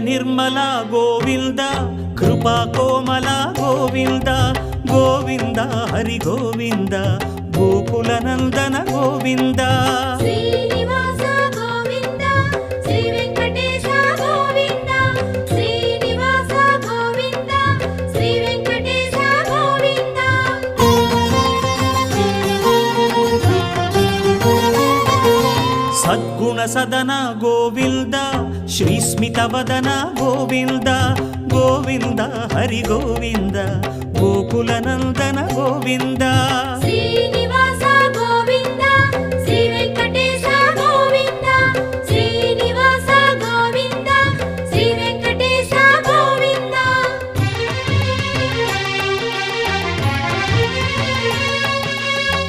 నిర్మల గోవింద కృపా కోమల గోవింద గోవింద హరి గోవింద గోకుల నందన గోవింద శ్రీనివాస గోవింద శ్రీ వెంకటేశ గోవింద శ్రీనివాస గోవింద శ్రీ వెంకటేశ గోవింద సద్గుణ సదన గోవింద శ్రీస్మిత వదన గోవింద గోవింద హరి గోవింద గోకుల నందన గోవింద శ్రీనివాస